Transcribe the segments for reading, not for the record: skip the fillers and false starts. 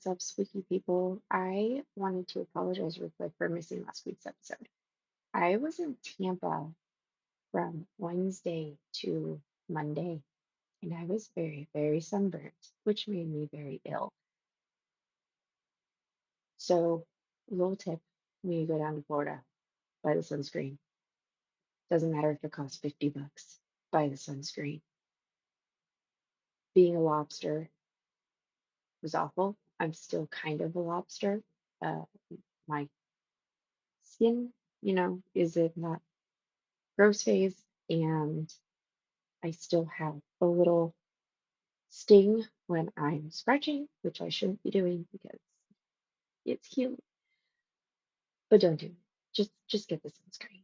What's up, spooky people? I wanted to apologize real quick for missing last week's episode. I was in Tampa from Wednesday to Monday, and I was very, very sunburnt, which made me very ill. So, little tip when you go down to Florida, buy the sunscreen. Doesn't matter if it costs $50, buy the sunscreen. Being a lobster was awful. I'm still kind of a lobster. Uh, my skin, is in that gross phase, and I still have a little sting when I'm scratching, which I shouldn't be doing because it's healing. But don't do it. Just get the sunscreen.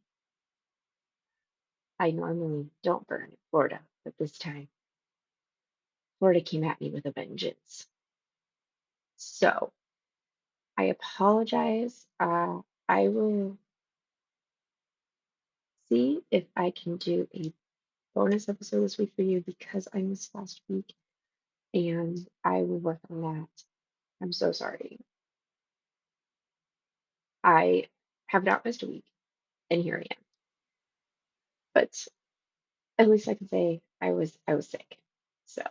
I normally don't burn in Florida, but this time Florida came at me with a vengeance. So I apologize. I will see if I can do a bonus episode this week for you because I missed last week, and I will work on that. I'm so sorry. I have not missed a week, and here I am. But at least I can say I was sick. So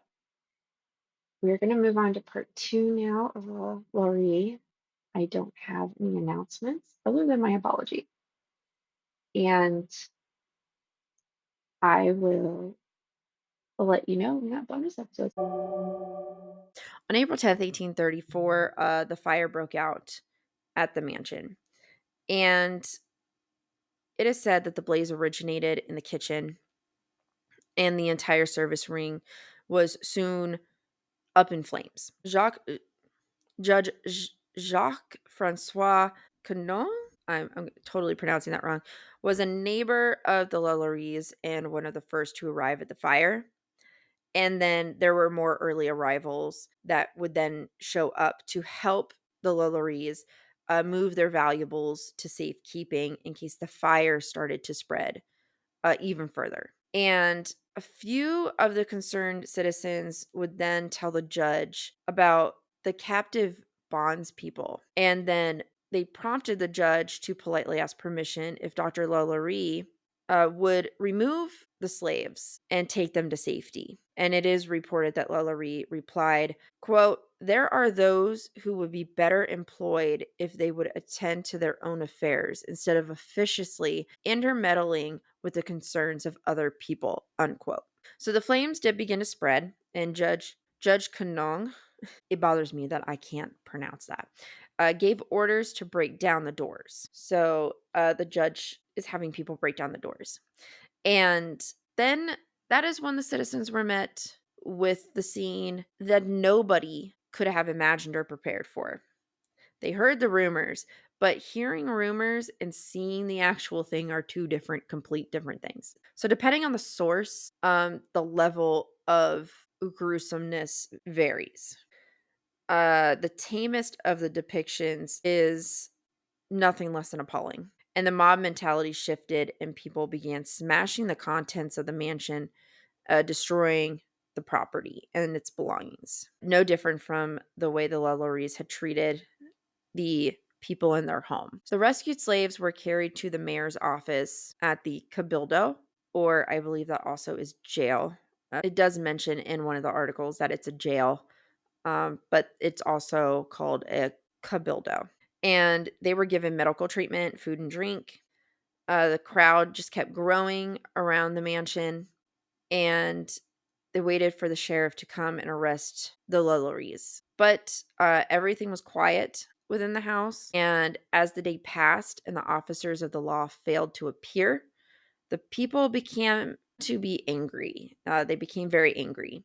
we're gonna move on to part two now of Laurie. I don't have any announcements other than my apology. And I will let you know when that bonus episode. On April 10th, 1834, the fire broke out at the mansion. And it is said that the blaze originated in the kitchen, and the entire service ring was soon up in flames. Judge Jacques Francois Canon, I'm totally pronouncing that wrong, was a neighbor of the LaLauries and one of the first to arrive at the fire. And then there were more early arrivals that would then show up to help the LaLauries move their valuables to safekeeping in case the fire started to spread even further. And a few of the concerned citizens would then tell the judge about the captive bondspeople. And then they prompted the judge to politely ask permission if Dr. LaLaurie would remove the slaves and take them to safety. And it is reported that LaLaurie replied, quote, "There are those who would be better employed if they would attend to their own affairs instead of officiously intermeddling with the concerns of other people," unquote. So the flames did begin to spread, and Judge Kanong, it bothers me that I can't pronounce that, gave orders to break down the doors. So the judge is having people break down the doors. And then that is when the citizens were met with the scene that nobody could have imagined or prepared for. They heard the rumors, but hearing rumors and seeing the actual thing are two complete different things. So depending on the source, the level of gruesomeness varies. The tamest of the depictions is nothing less than appalling. And the mob mentality shifted, and people began smashing the contents of the mansion, destroying the property and its belongings. No different from the way the LaLauries had treated the people in their home. So rescued slaves were carried to the mayor's office at the Cabildo, or I believe that also is jail. It does mention in one of the articles that it's a jail, but it's also called a Cabildo. And they were given medical treatment, food and drink. The crowd just kept growing around the mansion, and they waited for the sheriff to come and arrest the LaLauries. But everything was quiet within the house, and as the day passed and the officers of the law failed to appear, the people began to be angry. They became very angry.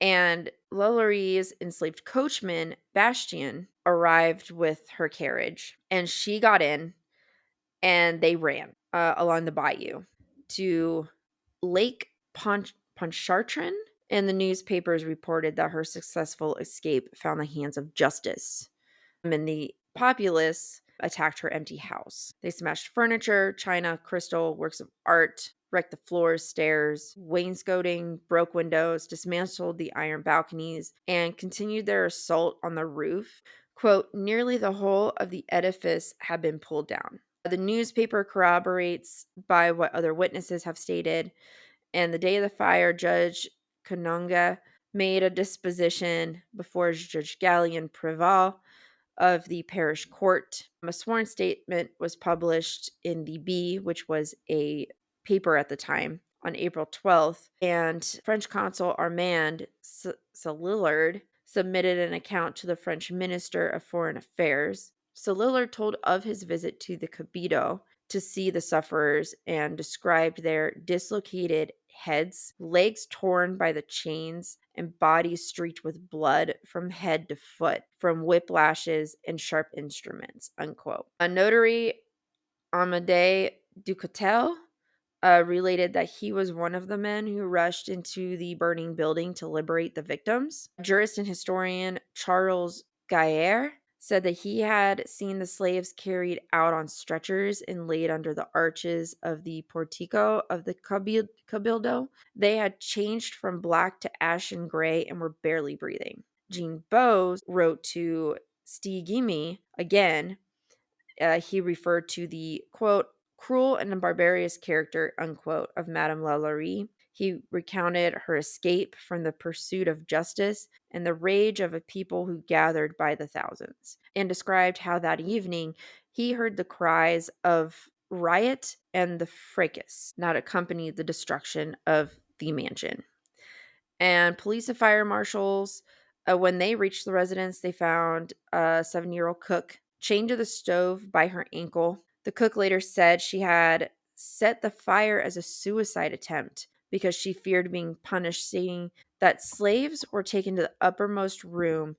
And LaLaurie's enslaved coachman, Bastian, arrived with her carriage, and she got in, and they ran along the bayou to Lake Pontchartrain, and the newspapers reported that her successful escape found the hands of justice. And the populace attacked her empty house. They smashed furniture, china, crystal, works of art, wrecked the floors, stairs, wainscoting, broke windows, dismantled the iron balconies, and continued their assault on the roof. Quote, nearly the whole of the edifice had been pulled down. The newspaper corroborates by what other witnesses have stated. And the day of the fire, Judge Kanonga made a disposition before Judge Gallion Preval of the parish court. A sworn statement was published in the Bee, which was a paper at the time, on April 12th, and French consul Armand Salillard submitted an account to the French Minister of Foreign Affairs. Salillard told of his visit to the Cabildo to see the sufferers and described their dislocated heads, legs torn by the chains, and bodies streaked with blood from head to foot from whiplashes and sharp instruments, unquote. A notary, Amédée Ducotel, related that he was one of the men who rushed into the burning building to liberate the victims. Jurist and historian Charles Gaillard said that he had seen the slaves carried out on stretchers and laid under the arches of the portico of the cabildo. They had changed from black to ashen gray and were barely breathing. Jean Bose wrote to Stigimi again. He referred to the, quote, cruel and barbarous character, unquote, of Madame LaLaurie. He recounted her escape from the pursuit of justice and the rage of a people who gathered by the thousands, and described how that evening he heard the cries of riot and the fracas that accompanied the destruction of the mansion. And police and fire marshals, when they reached the residence, they found a 7-year-old cook chained to the stove by her ankle. The cook later said she had set the fire as a suicide attempt because she feared being punished, saying that slaves were taken to the uppermost room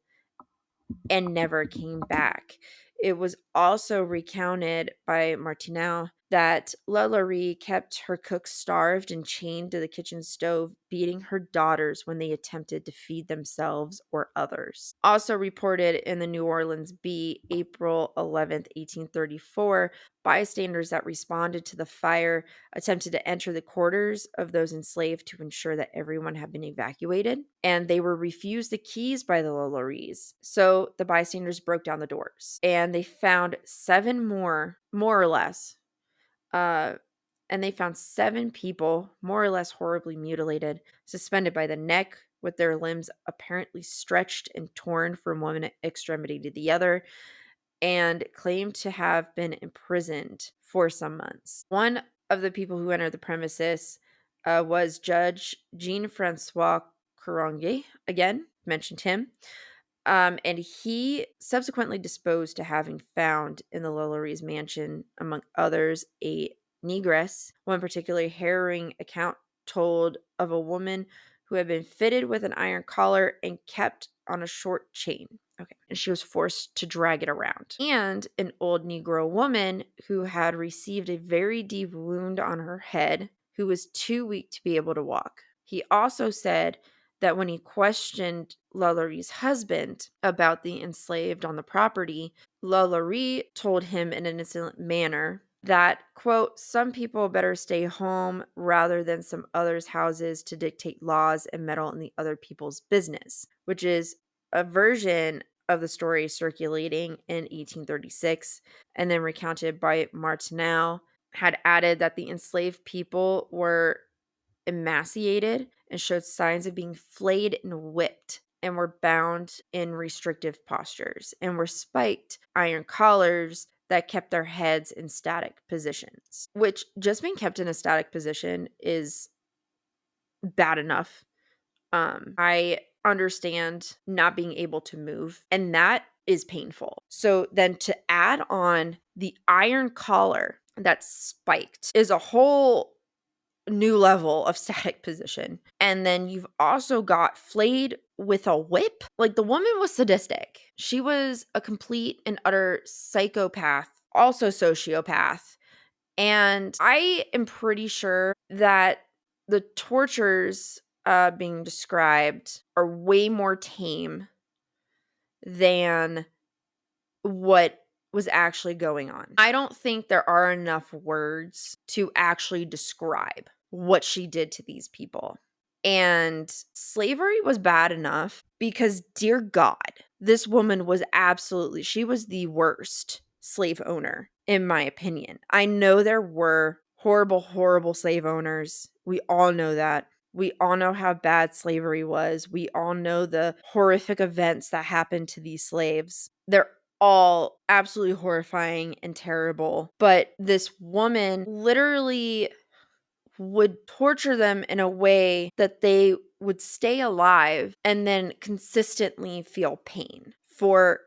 and never came back. It was also recounted by Martineau that LaLaurie kept her cook starved and chained to the kitchen stove, beating her daughters when they attempted to feed themselves or others. Also reported in the New Orleans Bee, April 11th, 1834, bystanders that responded to the fire attempted to enter the quarters of those enslaved to ensure that everyone had been evacuated, and they were refused the keys by the LaLauries. So the bystanders broke down the doors, and they found 7 more or less, and they found 7 people, more or less horribly mutilated, suspended by the neck, with their limbs apparently stretched and torn from one extremity to the other, and claimed to have been imprisoned for some months. One of the people who entered the premises was Judge Jean-Francois Coronge, again, mentioned him. And he subsequently disposed to having found in the LaLaurie's mansion, among others, a negress. One particularly harrowing account told of a woman who had been fitted with an iron collar and kept on a short chain. Okay. And she was forced to drag it around. And an old Negro woman who had received a very deep wound on her head, who was too weak to be able to walk. He also said that when he questioned LaLaurie's husband about the enslaved on the property, LaLaurie told him in an insolent manner that, quote, some people better stay home rather than some others' houses to dictate laws and meddle in the other people's business, which is a version of the story circulating in 1836 and then recounted by Martineau, had added that the enslaved people were emaciated and showed signs of being flayed and whipped, and were bound in restrictive postures, and were spiked iron collars that kept their heads in static positions, which just being kept in a static position is bad enough. I understand not being able to move, and that is painful. So then to add on the iron collar that's spiked is a whole new level of static position. And then you've also got flayed with a whip. Like, the woman was sadistic. She was a complete and utter psychopath, also sociopath. And I am pretty sure that the tortures being described are way more tame than what was actually going on. I don't think there are enough words to actually describe what she did to these people. And slavery was bad enough because, dear God, this woman was she was the worst slave owner, in my opinion. I know there were horrible, horrible slave owners. We all know that. We all know how bad slavery was. We all know the horrific events that happened to these slaves. They're all absolutely horrifying and terrible. But this woman literally would torture them in a way that they would stay alive and then consistently feel pain for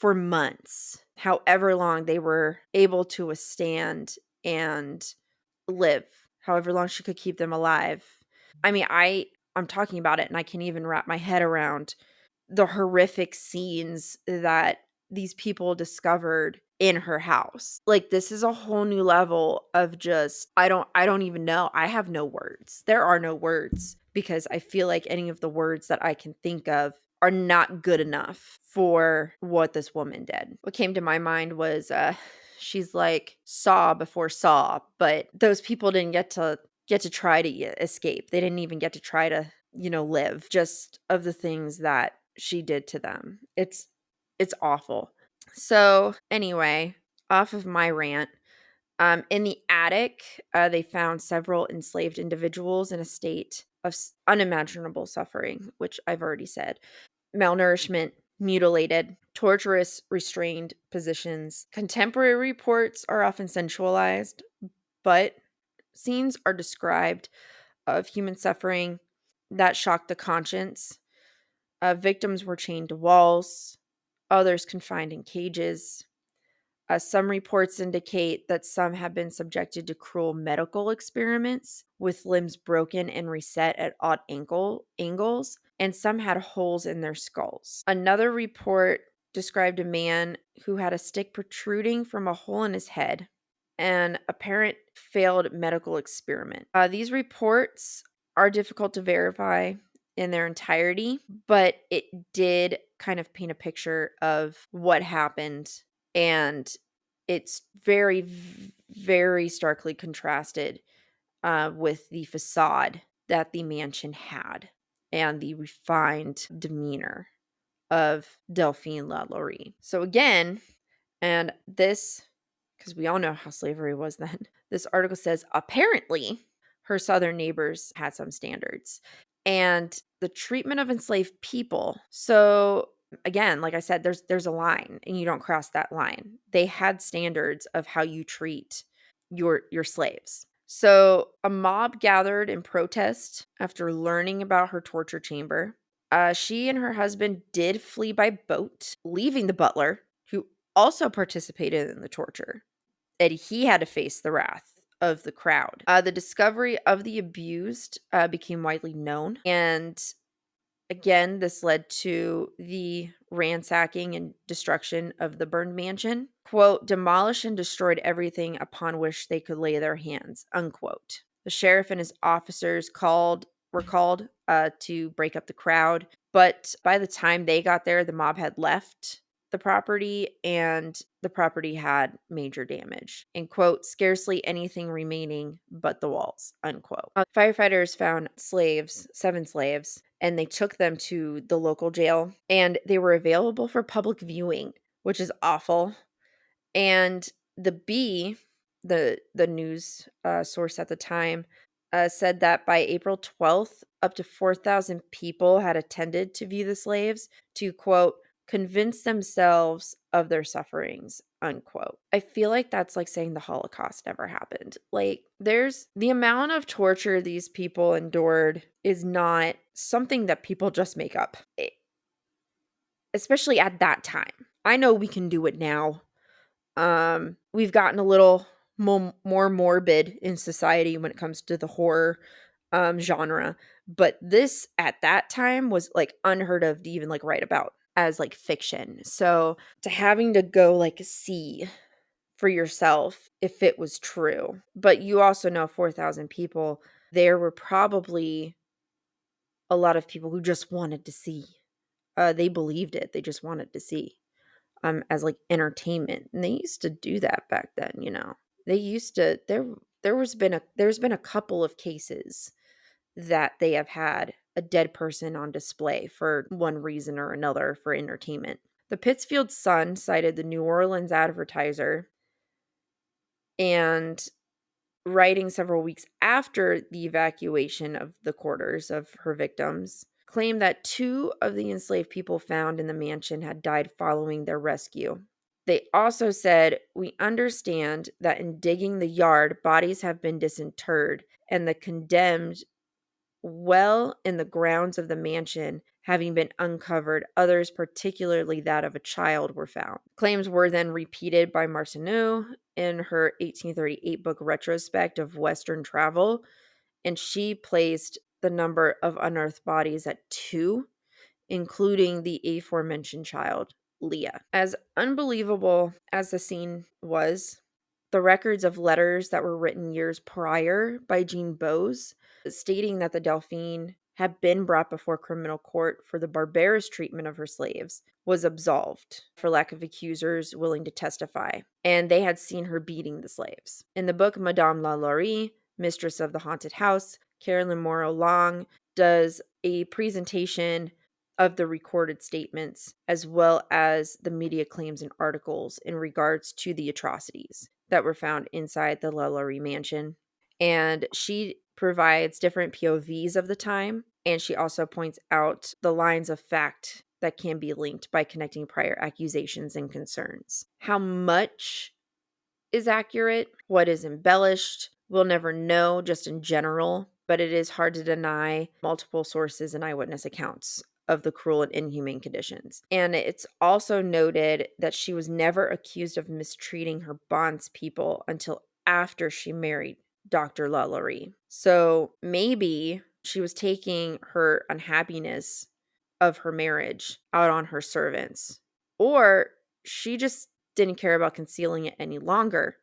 months, however long they were able to withstand and live, however long she could keep them alive. I mean, I'm talking about it and I can't even wrap my head around the horrific scenes that these people discovered in her house. Like, this is a whole new level of just I don't even know. I have no words. There are no words because I feel like any of the words that I can think of are not good enough for what this woman did. What came to my mind was she's like Saw before Saw, but those people didn't get to try to escape. They didn't even get to try to, live, just of the things that she did to them. It's awful. So, anyway, off of my rant, in the attic, they found several enslaved individuals in a state of unimaginable suffering, which I've already said. Malnourishment, mutilated, torturous, restrained positions. Contemporary reports are often sensualized, but scenes are described of human suffering that shocked the conscience. Victims were chained to walls, others confined in cages. Some reports indicate that some have been subjected to cruel medical experiments with limbs broken and reset at odd angles, and some had holes in their skulls. Another report described a man who had a stick protruding from a hole in his head, an apparent failed medical experiment. These reports are difficult to verify in their entirety, but it did kind of paint a picture of what happened, and it's very, very starkly contrasted with the facade that the mansion had and the refined demeanor of Delphine LaLaurie. So again, and this, because we all know how slavery was then, this article says apparently her southern neighbors had some standards. And the treatment of enslaved people. So again, like I said, there's a line and you don't cross that line. They had standards of how you treat your slaves. So a mob gathered in protest after learning about her torture chamber. She and her husband did flee by boat, leaving the butler, who also participated in the torture, and he had to face the wrath of the crowd. The discovery of the abused became widely known, and again, this led to the ransacking and destruction of the burned mansion. Quote, demolished and destroyed everything upon which they could lay their hands, unquote. The sheriff and his officers were called to break up the crowd, but by the time they got there, the mob had left the property and the property had major damage. And quote, scarcely anything remaining but the walls, unquote. Firefighters found seven slaves, and they took them to the local jail, and they were available for public viewing, which is awful. And the Bee, the news source at the time, said that by April 12th, up to 4,000 people had attended to view the slaves to, quote, convince themselves of their sufferings, unquote. I feel like that's like saying the Holocaust never happened. Like, there's the amount of torture these people endured is not something that people just make up, especially at that time. I know we can do it now. We've gotten a little more morbid in society when it comes to the horror genre, but this at that time was like unheard of to even like write about as like fiction. So to having to go like see for yourself if it was true, but you also know 4,000 people, there were probably a lot of people who just wanted to see. They believed it. They just wanted to see. As like entertainment. And they used to do that back then, They used to there's been a couple of cases that they have had a dead person on display for one reason or another for entertainment. The Pittsfield Sun cited the New Orleans Advertiser, and writing several weeks after the evacuation of the quarters of her victims, claimed that two of the enslaved people found in the mansion had died following their rescue. They also said, "We understand that in digging the yard, bodies have been disinterred, and the condemned well in the grounds of the mansion having been uncovered, others, particularly that of a child, were found." Claims were then repeated by Martineau in her 1838 book Retrospect of Western Travel, and she placed the number of unearthed bodies at 2, including the aforementioned child, Leah. As unbelievable as the scene was, the records of letters that were written years prior by Jean Bose stating that the Delphine had been brought before criminal court for the barbarous treatment of her slaves was absolved for lack of accusers willing to testify, and they had seen her beating the slaves. In the book Madame LaLaurie, Mistress of the Haunted House, Carolyn Morrow Long does a presentation of the recorded statements as well as the media claims and articles in regards to the atrocities that were found inside the LaLaurie mansion. And she provides different POVs of the time, and she also points out the lines of fact that can be linked by connecting prior accusations and concerns. How much is accurate, what is embellished, we'll never know just in general, but it is hard to deny multiple sources and eyewitness accounts of the cruel and inhumane conditions. And it's also noted that she was never accused of mistreating her bondspeople until after she married Dr. LaLaurie. So maybe she was taking her unhappiness of her marriage out on her servants, or she just didn't care about concealing it any longer.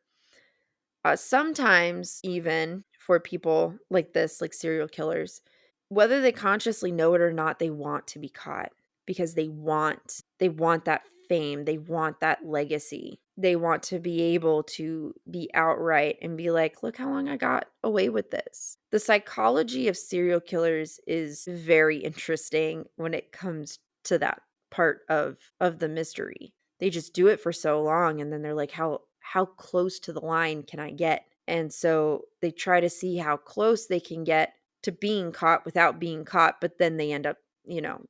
Sometimes, even for people like this, like serial killers, whether they consciously know it or not, they want to be caught because they want that fame, they want that legacy. They want to be able to be outright and be like, "Look how long I got away with this." The psychology of serial killers is very interesting when it comes to that part of the mystery. They just do it for so long and then they're like, how close to the line can I get? And so they try to see how close they can get to being caught without being caught, but then they end up,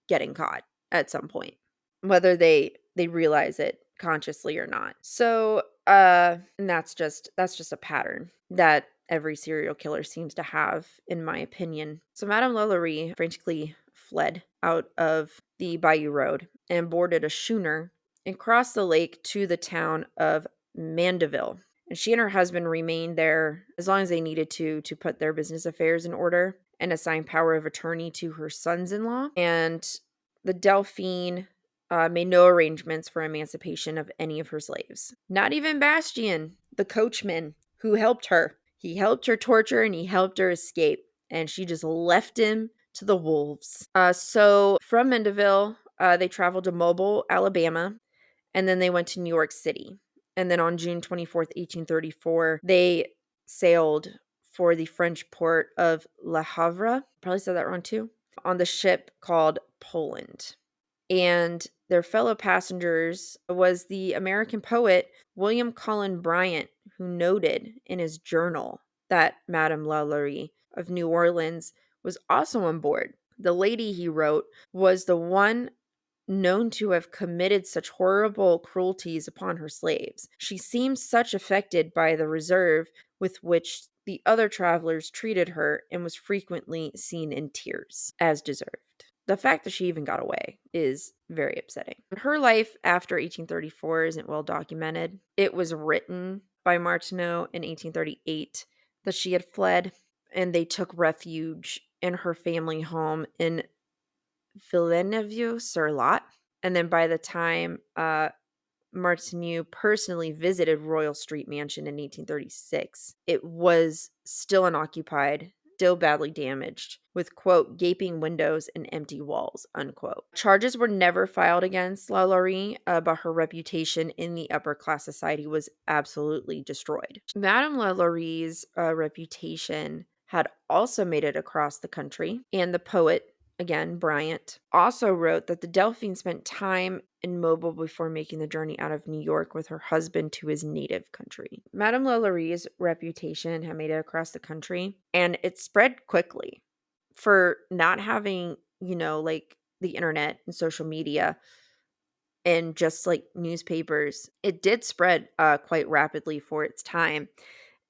getting caught at some point, whether they realize it consciously or not. So, and that's just a pattern that every serial killer seems to have, in my opinion. So Madame LaLaurie frantically fled out of the Bayou Road and boarded a schooner and crossed the lake to the town of Mandeville. And she and her husband remained there as long as they needed to put their business affairs in order and assign power of attorney to her sons-in-law. And the Delphine made no arrangements for emancipation of any of her slaves. Not even Bastian, the coachman who helped her. He helped her torture and he helped her escape. And she just left him to the wolves. So from Mandeville, they traveled to Mobile, Alabama, and then they went to New York City. And then on June 24th, 1834, they sailed for the French port of Le Havre. Probably said that wrong too. On the ship called Poland. And their fellow passengers was the American poet William Cullen Bryant, who noted in his journal that Madame LaLaurie of New Orleans was also on board. The lady, he wrote, was the one known to have committed such horrible cruelties upon her slaves. She seemed such affected by the reserve with which the other travelers treated her and was frequently seen in tears, as deserved. The fact that she even got away is very upsetting. Her life after 1834 isn't well documented. It was written by Martineau in 1838 that she had fled, and they took refuge in her family home in Villeneuve-sur-Lot. And then by the time Martineau personally visited Royal Street Mansion in 1836, it was still unoccupied still badly damaged, with, quote, gaping windows and empty walls, unquote. Charges were never filed against LaLaurie, but her reputation in the upper class society was absolutely destroyed. Madame LaLaurie's reputation had also made it across the country, and the poet, again, Bryant, also wrote that the Delphine spent time in Mobile before making the journey out of New York with her husband to his native country. Madame LaLaurie's reputation had made it across the country, and it spread quickly for not having, like the internet and social media and just like newspapers. It did spread quite rapidly for its time.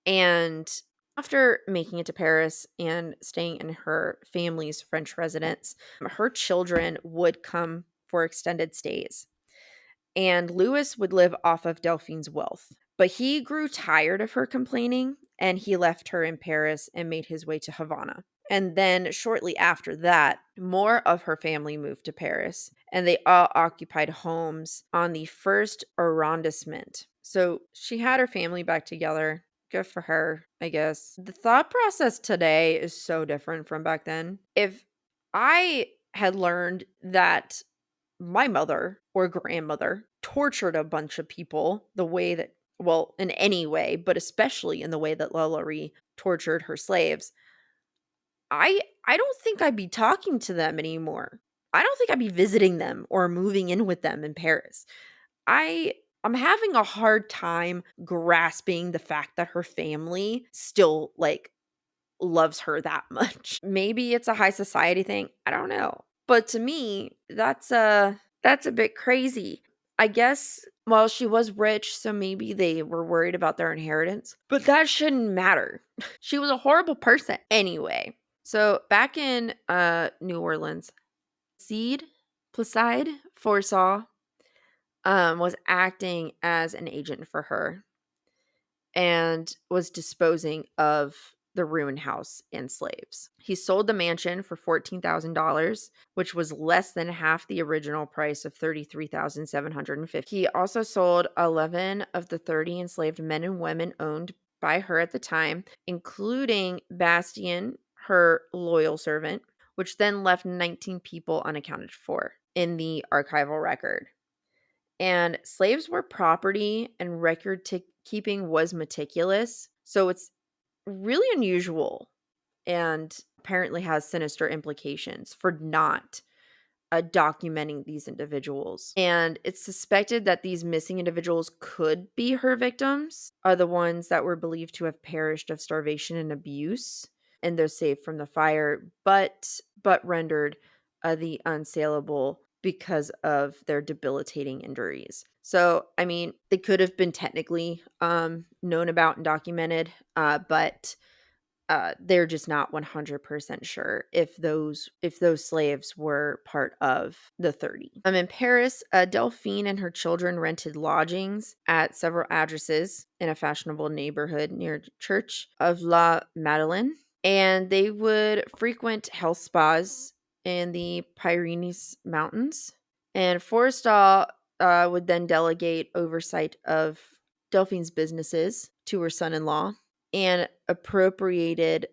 And after making it to Paris and staying in her family's French residence, her children would come for extended stays. And Louis would live off of Delphine's wealth. But he grew tired of her complaining and he left her in Paris and made his way to Havana. And then shortly after that, more of her family moved to Paris and they all occupied homes on the first arrondissement. So she had her family back together. Good for her, I guess. The thought process today is so different from back then. If I had learned that my mother or grandmother tortured a bunch of people the way that, well, in any way, but especially in the way that LaLaurie tortured her slaves, I don't think I'd be talking to them anymore. I don't think I'd be visiting them or moving in with them in Paris. I'm having a hard time grasping the fact that her family still like loves her that much. Maybe it's a high society thing. I don't know. But to me, that's a bit crazy. I guess well, she was rich, so maybe they were worried about their inheritance. But that shouldn't matter. She was a horrible person anyway. So back in New Orleans, Placide Forsaw was acting as an agent for her and was disposing of the ruined house and slaves. He sold the mansion for $14,000, which was less than half the original price of $33,750. He also sold 11 of the 30 enslaved men and women owned by her at the time, including Bastien, her loyal servant, which then left 19 people unaccounted for in the archival record. And slaves were property and record keeping was meticulous. So it's really unusual and apparently has sinister implications for not documenting these individuals. And it's suspected that these missing individuals could be her victims, are the ones that were believed to have perished of starvation and abuse, and those saved from the fire, but rendered the unsaleable because of their debilitating injuries. So, I mean, they could have been technically known about and documented, but they're just not 100% sure if those slaves were part of the 30. In Paris, Delphine and her children rented lodgings at several addresses in a fashionable neighborhood near the Church of La Madeleine, and they would frequent health spas in the Pyrenees Mountains. And Forrestal would then delegate oversight of Delphine's businesses to her son-in-law and Forrestal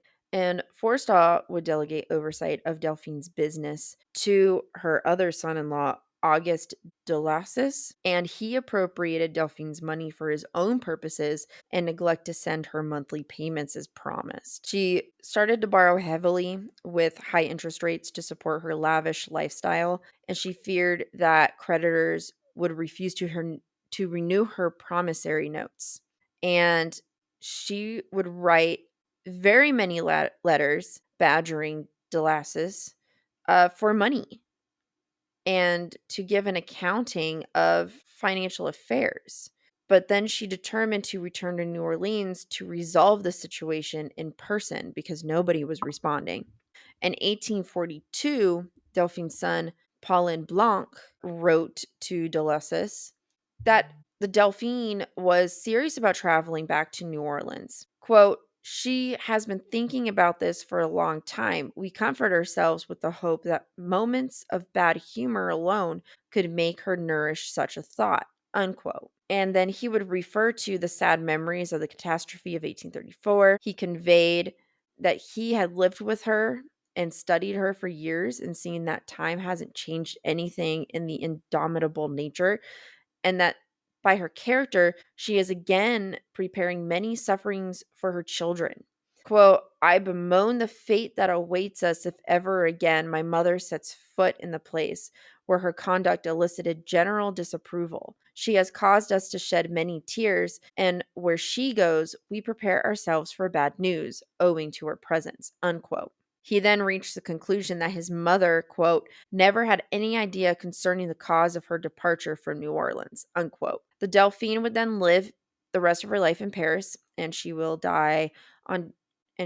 would delegate oversight of Delphine's business to her other son-in-law, Auguste Delassus, and he appropriated Delphine's money for his own purposes and neglect to send her monthly payments as promised. She started to borrow heavily with high interest rates to support her lavish lifestyle, and she feared that creditors would refuse to renew her promissory notes. And she would write very many letters badgering Delassus for money and to give an accounting of financial affairs. But then she determined to return to New Orleans to resolve the situation in person because nobody was responding. In 1842, Delphine's son, Paulin Blanc, wrote to Delassus that the Delphine was serious about traveling back to New Orleans. Quote, she has been thinking about this for a long time. We comfort ourselves with the hope that moments of bad humor alone could make her nourish such a thought, unquote. And then he would refer to the sad memories of the catastrophe of 1834. He conveyed that he had lived with her and studied her for years and seen that time hasn't changed anything in the indomitable nature, and that by her character, she is again preparing many sufferings for her children. Quote, I bemoan the fate that awaits us if ever again my mother sets foot in the place where her conduct elicited general disapproval. She has caused us to shed many tears, and where she goes, we prepare ourselves for bad news, owing to her presence. Unquote. He then reached the conclusion that his mother, quote, never had any idea concerning the cause of her departure from New Orleans, unquote. The Delphine would then live the rest of her life in Paris, and on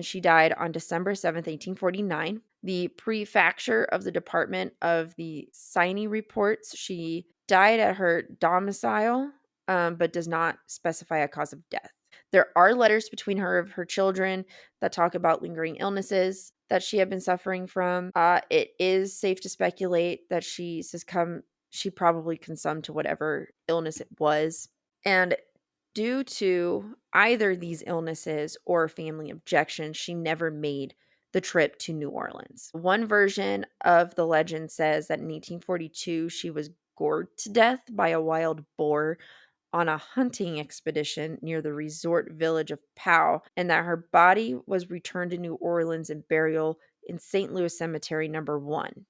she died on December 7th, 1849. The prefecture of the Department of the Seine reports she died at her domicile, but does not specify a cause of death. There are letters between her and her children that talk about lingering illnesses that she had been suffering from. It is safe to speculate that she probably succumbed to whatever illness it was. And due to either these illnesses or family objections, she never made the trip to New Orleans. One version of the legend says that in 1842, she was gored to death by a wild boar on a hunting expedition near the resort village of Pau, and that her body was returned to New Orleans and burial in St. Louis Cemetery number 1.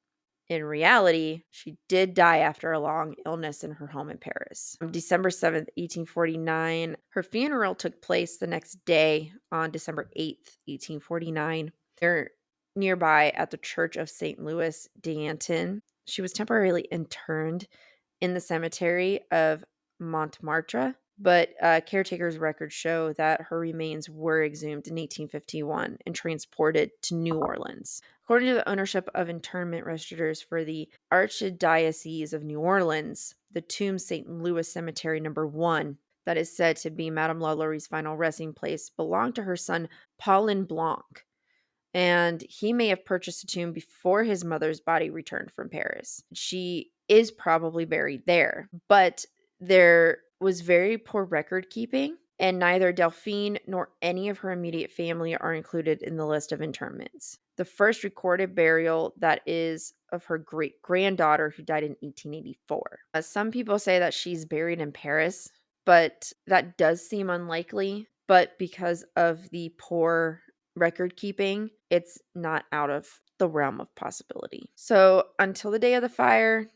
In reality, she did die after a long illness in her home in Paris. On December 7th, 1849, her funeral took place the next day on December 8th, 1849, nearby at the Church of St. Louis d'Antin. She was temporarily interned in the cemetery of Montmartre, but caretakers' records show that her remains were exhumed in 1851 and transported to New Orleans. According to the ownership of internment registers for the Archdiocese of New Orleans, the tomb St. Louis Cemetery number 1, that is said to be Madame LaLaurie's final resting place, belonged to her son Paulin Blanc, and he may have purchased a tomb before his mother's body returned from Paris. She is probably buried there, but there was very poor record keeping, and neither Delphine nor any of her immediate family are included in the list of interments. The first recorded burial that is of her great granddaughter who died in 1884. Some people say that she's buried in Paris, but that does seem unlikely. But because of the poor record keeping, it's not out of the realm of possibility. So until the day of the fire,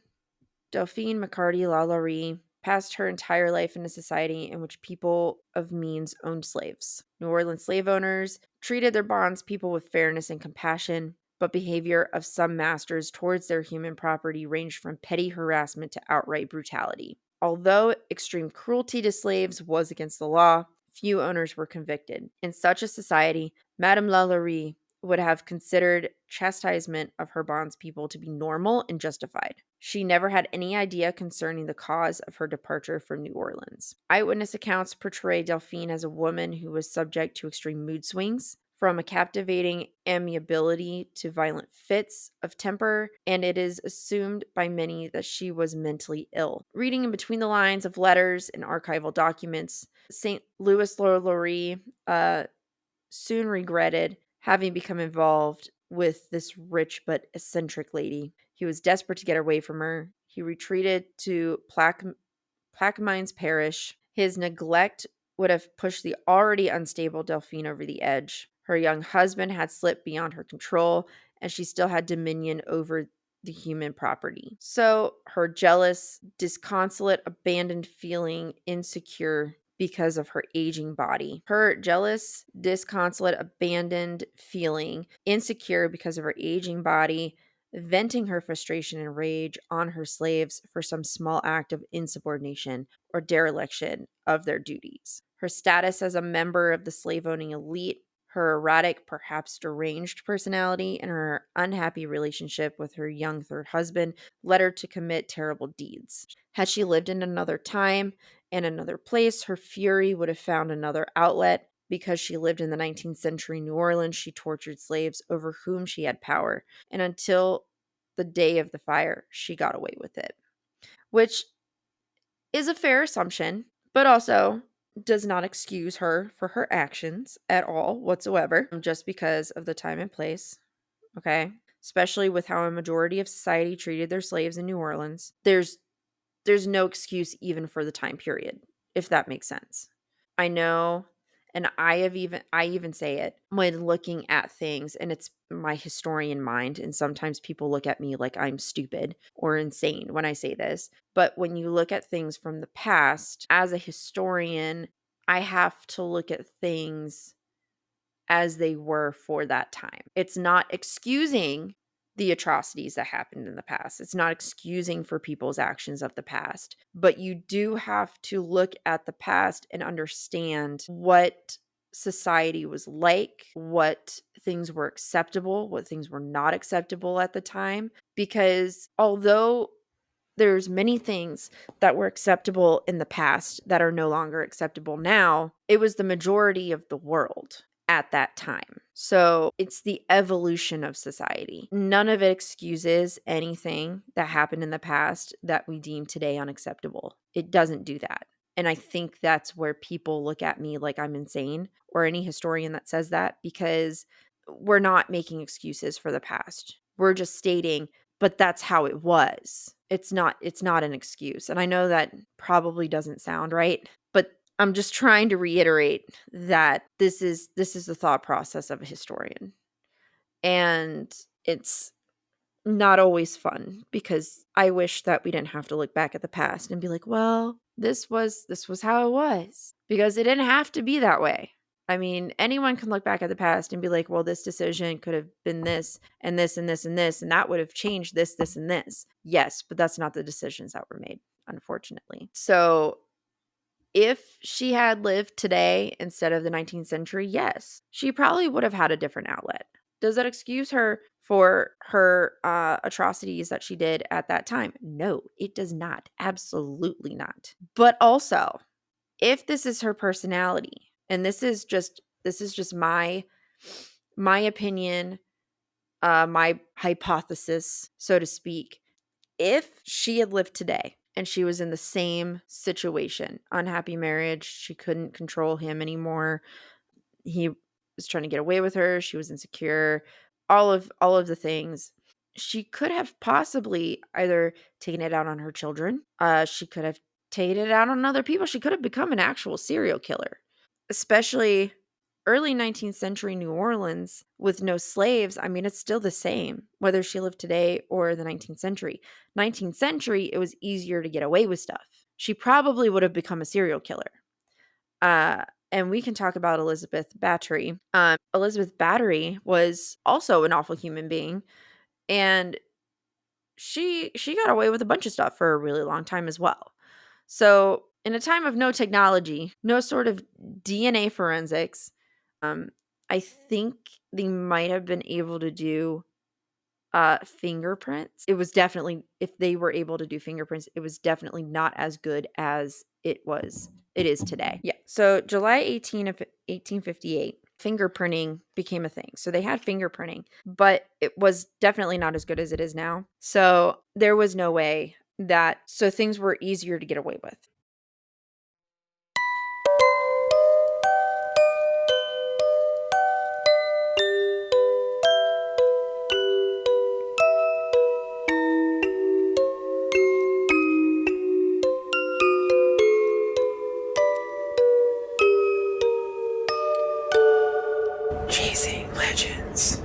Delphine McCarty LaLaurie passed her entire life in a society in which people of means owned slaves. New Orleans slave owners treated their bondspeople with fairness and compassion, but behavior of some masters towards their human property ranged from petty harassment to outright brutality. Although extreme cruelty to slaves was against the law, few owners were convicted. In such a society, Madame LaLaurie would have considered chastisement of her bondspeople to be normal and justified. She never had any idea concerning the cause of her departure from New Orleans. Eyewitness accounts portray Delphine as a woman who was subject to extreme mood swings, from a captivating amiability to violent fits of temper, and it is assumed by many that she was mentally ill. Reading in between the lines of letters and archival documents, St. Louis LaLaurie soon regretted having become involved with this rich but eccentric lady. He was desperate to get away from her. He retreated to Plaquemines Parish. His neglect would have pushed the already unstable Delphine over the edge. Her young husband had slipped beyond her control, and she still had dominion over the human property. So her jealous, disconsolate, abandoned feeling, insecure because of her aging body. Her jealous, disconsolate, abandoned feeling, insecure because of her aging body, venting her frustration and rage on her slaves for some small act of insubordination or dereliction of their duties. Her status as a member of the slave owning elite, her erratic, perhaps deranged personality, and her unhappy relationship with her young third husband led her to commit terrible deeds. Had she lived in another time and another place, her fury would have found another outlet. Because she lived in the 19th century New Orleans, she tortured slaves over whom she had power, and until the day of the fire, she got away with it. Which is a fair assumption, but also does not excuse her for her actions at all whatsoever, just because of the time and place, okay? Especially with how a majority of society treated their slaves in New Orleans. There's no excuse even for the time period, if that makes sense. I know, and I even say it when looking at things, and it's my historian mind, and sometimes people look at me like I'm stupid or insane when I say this, but when you look at things from the past, as a historian, I have to look at things as they were for that time. It's not excusing the atrocities that happened in the past. It's not excusing for people's actions of the past, but you do have to look at the past and understand what society was like, what things were acceptable, what things were not acceptable at the time, because although there's many things that were acceptable in the past that are no longer acceptable now, it was the majority of the world at that time. So it's the evolution of society. None of it excuses anything that happened in the past that we deem today unacceptable. It doesn't do that. And I think that's where people look at me like I'm insane, or any historian that says that, because we're not making excuses for the past. We're just stating, but that's how it was. It's not an excuse. And I know that probably doesn't sound right, but I'm just trying to reiterate that this is the thought process of a historian. And it's not always fun, because I wish that we didn't have to look back at the past and be like, well, this was how it was, because it didn't have to be that way. I mean, anyone can look back at the past and be like, well, this decision could have been this and this and this and this, and that would have changed this, this, and this. Yes, but that's not the decisions that were made, unfortunately. So if she had lived today instead of the 19th century, yes, she probably would have had a different outlet. Does that excuse her for her atrocities that she did at that time? No, it does not. Absolutely not. But also, if this is her personality, and this is just my opinion, my hypothesis, so to speak, if she had lived today and she was in the same situation, unhappy marriage, she couldn't control him anymore, he was trying to get away with her, she was insecure, all of the things, she could have possibly either taken it out on her children, she could have taken it out on other people, she could have become an actual serial killer. Especially early 19th century New Orleans with no slaves. I mean, it's still the same whether she lived today or the 19th century. 19th century, it was easier to get away with stuff. She probably would have become a serial killer. And we can talk about Elizabeth Bathory. Elizabeth Bathory was also an awful human being, and she got away with a bunch of stuff for a really long time as well. So, in a time of no technology, no sort of DNA forensics, I think they might have been able to do fingerprints. It was definitely, if they were able to do fingerprints, it was definitely not as good as it is today. Yeah. So July 18 of 1858, fingerprinting became a thing. So they had fingerprinting, but it was definitely not as good as it is now. So there was no way so things were easier to get away with. Chasing Legends.